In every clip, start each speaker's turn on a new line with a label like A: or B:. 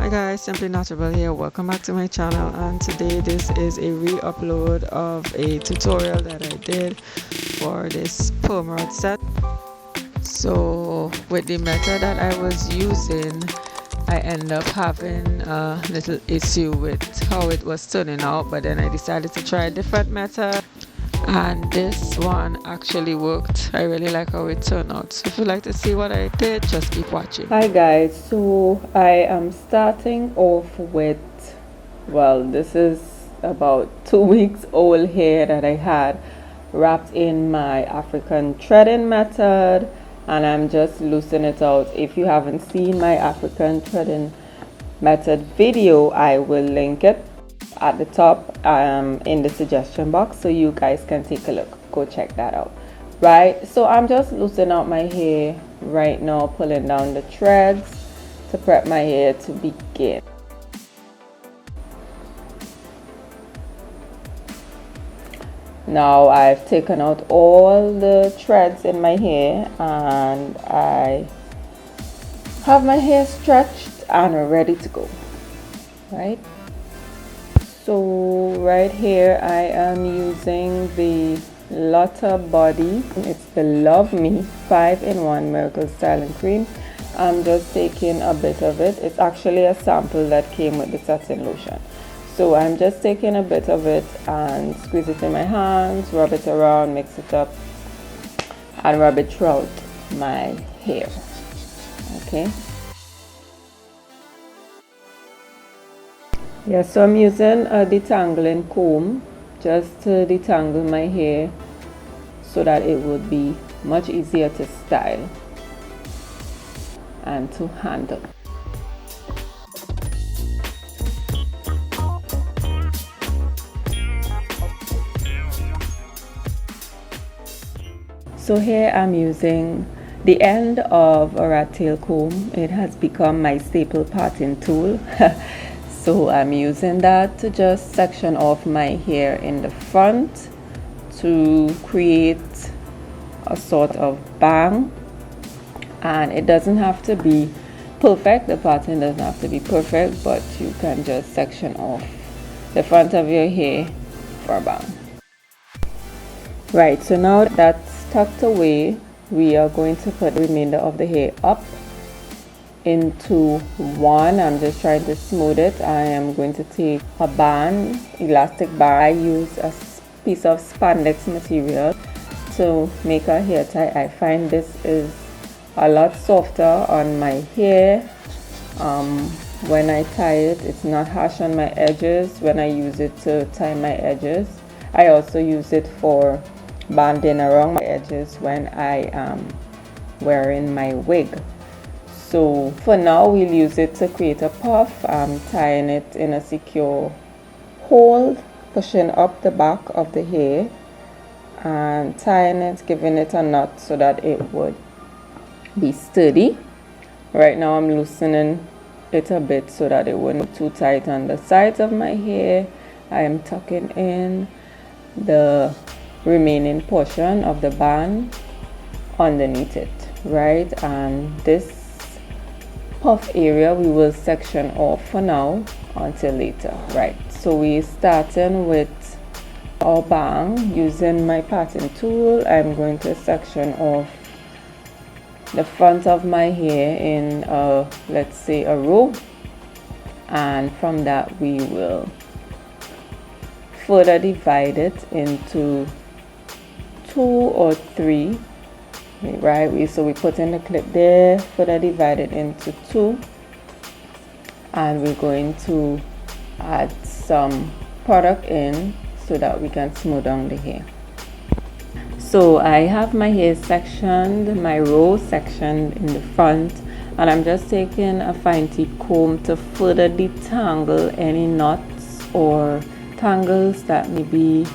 A: Hi guys, Simply Natural here. Welcome back to my channel, and today this is a re-upload of a tutorial that I did for this perm rod set. So with the method that I was using, I ended up having a little issue with how it was turning out, but then I decided to try a different method, and this one actually worked. I really like how it turned out. So if you'd like to see what I did, just keep watching. Hi guys, so I am starting off with, well, this is about 2 weeks old hair that I had wrapped in my African threading method, and I'm just loosening it out. If you haven't seen my African threading method video, I will link it at the top in the suggestion box, so you guys can take a look. Go check that out. Right, so I'm just loosening out my hair right now, pulling down the threads to prep my hair to begin. Now I've taken out all the threads in my hair, and I have my hair stretched and ready to go. Right, so right here I am using the Lotta Body. It's the Love Me 5-in-1 Miracle Styling Cream. I'm just taking a bit of it. It's actually a sample that came with the satin lotion. So I'm just taking a bit of it and squeeze it in my hands, rub it around, mix it up, and rub it throughout my hair. Okay. Yeah, so I'm using a detangling comb just to detangle my hair so that it would be much easier to style and to handle. So here I'm using the end of a rat tail comb. It has become my staple parting tool. So I'm using that to just section off my hair in the front to create a sort of bang. And it doesn't have to be perfect, the pattern doesn't have to be perfect, but you can just section off the front of your hair for a bang. Right, so now that's tucked away, we are going to put the remainder of the hair up into one. I'm just trying to smooth it. I am going to take a band, elastic band. I use a piece of spandex material to make a hair tie. I find this is a lot softer on my hair. When I tie it, it's not harsh on my edges when I use it to tie my edges. I also use it for banding around my edges when I am wearing my wig. So for now we'll use it to create a puff. I'm tying it in a secure hold, pushing up the back of the hair and tying it, giving it a knot so that it would be sturdy. Right now I'm loosening it a bit so that it wouldn't be too tight on the sides of my hair. I am tucking in the remaining portion of the band underneath it, right? And this puff area we will section off for now until later. Right, so we're starting with our bang. Using my parting tool, I'm going to section off the front of my hair in let's say a row, and from that we will further divide it into 2 or 3. Right, so we put in the clip there, further divide it into 2, and we're going to add some product in so that we can smooth down the hair. So I have my hair sectioned, my row sectioned in the front, and I'm just taking a fine tip comb to further detangle any knots or tangles that may be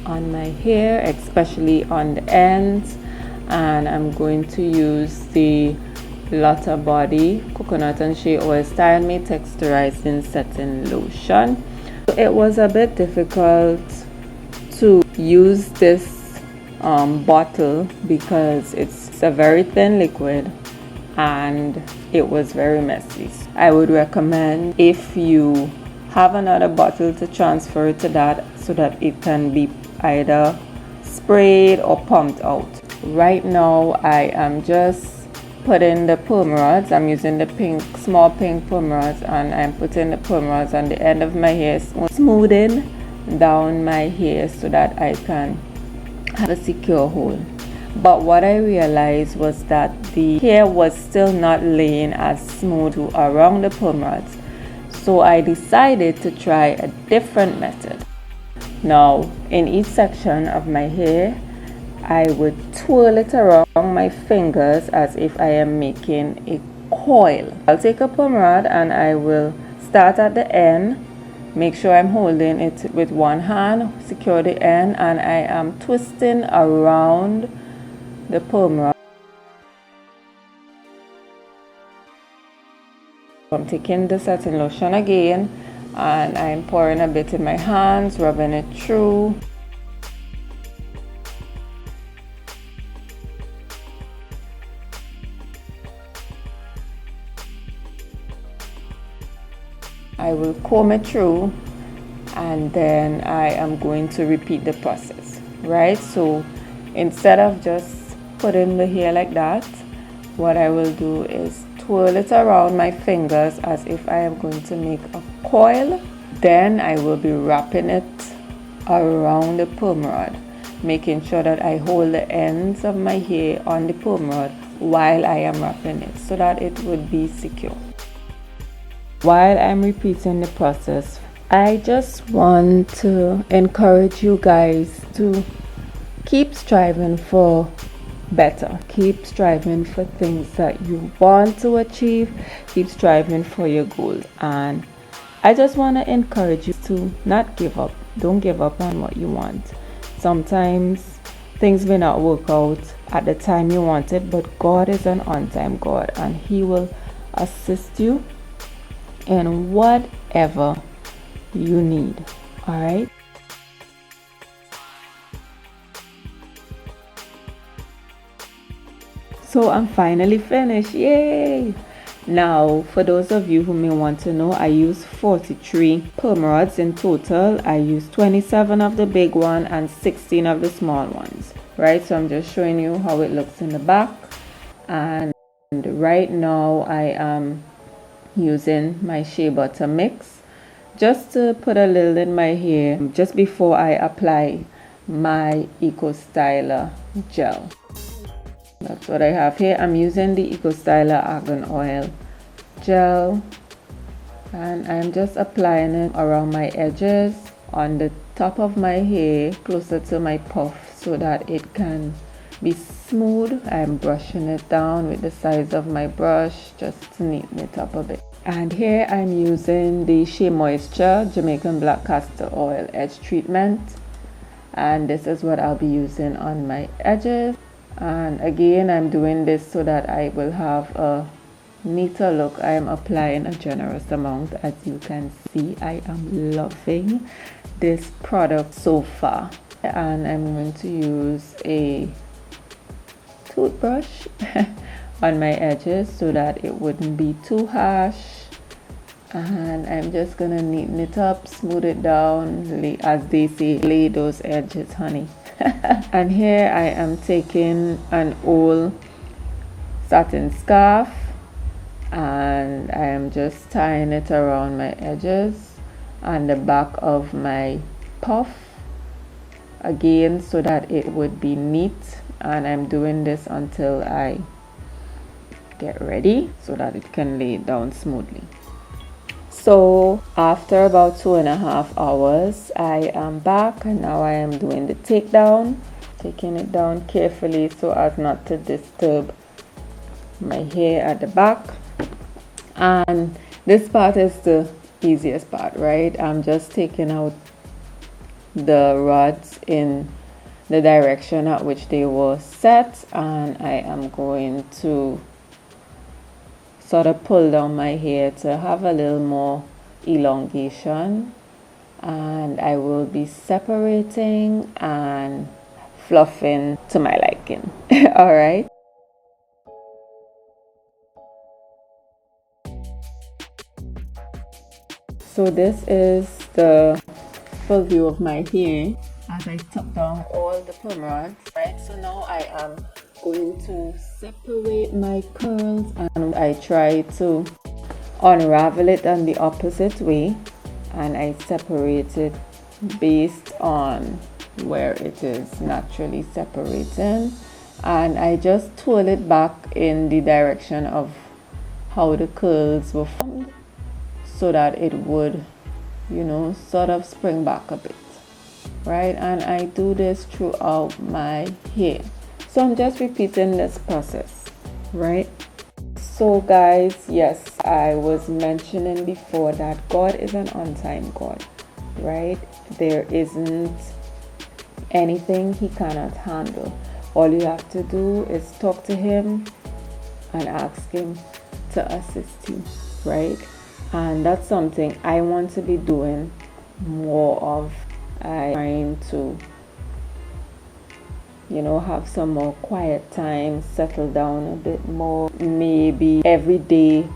A: on my hair, especially on the ends. And I'm going to use the Lotta Body Coconut and Shea Oil Style Me Texturizing Setting Lotion. It was a bit difficult to use this bottle because it's a very thin liquid and it was very messy. I would recommend, if you have another bottle, to transfer it to that so that it can be either sprayed or pumped out. Right now I am just putting the perm rods. I'm using the small pink perm rods, and I'm putting the perm rods on the end of my hair, smoothing down my hair so that I can have a secure hold. But what I realized was that the hair was still not laying as smooth around the perm rods, so I decided to try a different method. Now, in each section of my hair, I would twirl it around my fingers as if I am making a coil. I'll take a perm rod and I will start at the end, make sure I'm holding it with one hand, secure the end, and I am twisting around the perm rod. I'm taking the setting lotion again and I'm pouring a bit in my hands, rubbing it through. I will comb it through, and then I am going to repeat the process, right? So instead of just putting the hair like that, what I will do is twirl it around my fingers as if I am going to make a coil. Then I will be wrapping it around the perm rod, making sure that I hold the ends of my hair on the perm rod while I am wrapping it so that it would be secure. While I'm repeating the process, I just want to encourage you guys to keep striving for better. Keep striving for things that you want to achieve. Keep striving for your goals. And I just want to encourage you to not give up. Don't give up on what you want. Sometimes things may not work out at the time you want it, but God is an on-time God, and He will assist you in whatever you need. All right. So I'm finally finished. Yay! Now, for those of you who may want to know, I use 43 perm rods in total. I use 27 of the big one and 16 of the small ones. Right, so I'm just showing you how it looks in the back. And right now I am using my shea butter mix just to put a little in my hair just before I apply my Eco Styler gel. That's what I have here. I'm using the Eco Styler Argan Oil gel, and I'm just applying it around my edges, on the top of my hair, closer to my puff, so that it can be smooth. I'm brushing it down with the sides of my brush just to neaten it up a bit. And here I'm using the Shea Moisture Jamaican Black Castor Oil Edge Treatment, and this is what I'll be using on my edges. And again, I'm doing this so that I will have a neater look. I am applying a generous amount. As you can see, I am loving this product so far, and I'm going to use a toothbrush on my edges so that it wouldn't be too harsh, and I'm just gonna neaten it up, smooth it down, as they say, lay those edges, honey. And here I am taking an old satin scarf and I am just tying it around my edges and the back of my puff again so that it would be neat, and I'm doing this until I get ready so that it can lay down smoothly. So after about 2.5 hours, I am back, and now I am doing the takedown, taking it down carefully so as not to disturb my hair at the back. And this part is the easiest part, right? I'm just taking out the rods in the direction at which they were set, and I am going to sort of pull down my hair to have a little more elongation, and I will be separating and fluffing to my liking. All right. So this is the full view of my hair as I took down all the perm rods, right? So now I am going to separate my curls, and I try to unravel it on the opposite way, and I separate it based on where it is naturally separating, and I just twirl it back in the direction of how the curls were formed so that it would, you know, sort of spring back a bit, right? And I do this throughout my hair, so I'm just repeating this process, right? So guys, yes, I was mentioning before that God is an on-time God, right? There isn't anything he cannot handle. All you have to do is talk to him and ask him to assist you, right? And that's something I want to be doing more of. I'm trying to, you know, have some more quiet time, settle down a bit more, maybe every day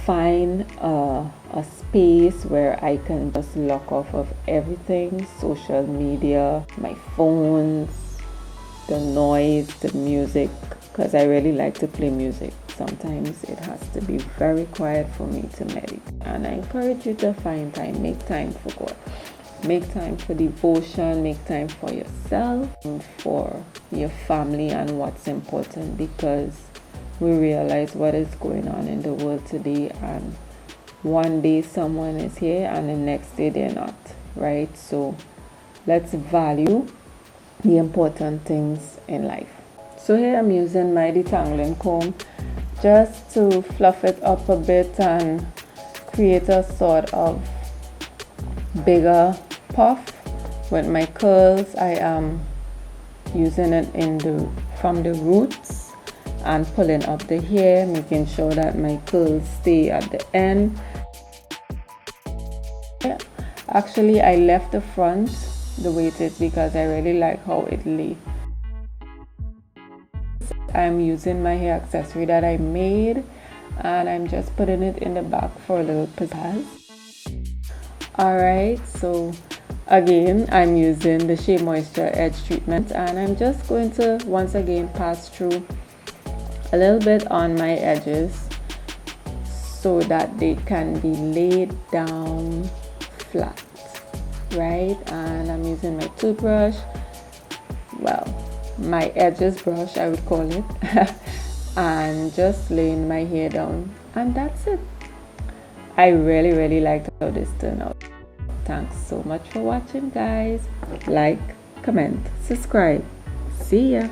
A: find a space where I can just lock off of everything, social media, my phones, the noise, the music, because I really like to play music. Sometimes it has to be very quiet for me to meditate, and I encourage you to find time, make time for God, make time for devotion, make time for yourself and for your family and what's important, because we realize what is going on in the world today, and one day someone is here and the next day they're not, right? So let's value the important things in life. So here I'm using my detangling comb just to fluff it up a bit and create a sort of bigger puff with my curls. I am using it from the roots and pulling up the hair, making sure that my curls stay at the end. Actually, I left the front the way it is because I really like how it lay. I'm using my hair accessory that I made, and I'm just putting it in the back for a little pizzazz. Alright, so again, I'm using the Shea Moisture Edge Treatment, and I'm just going to once again pass through a little bit on my edges so that they can be laid down flat, right? And I'm using my toothbrush, well, my edges brush I would call it, and just laying my hair down, and that's it. I really liked how this turned out. Thanks so much for watching, guys. Like, comment, subscribe. See ya.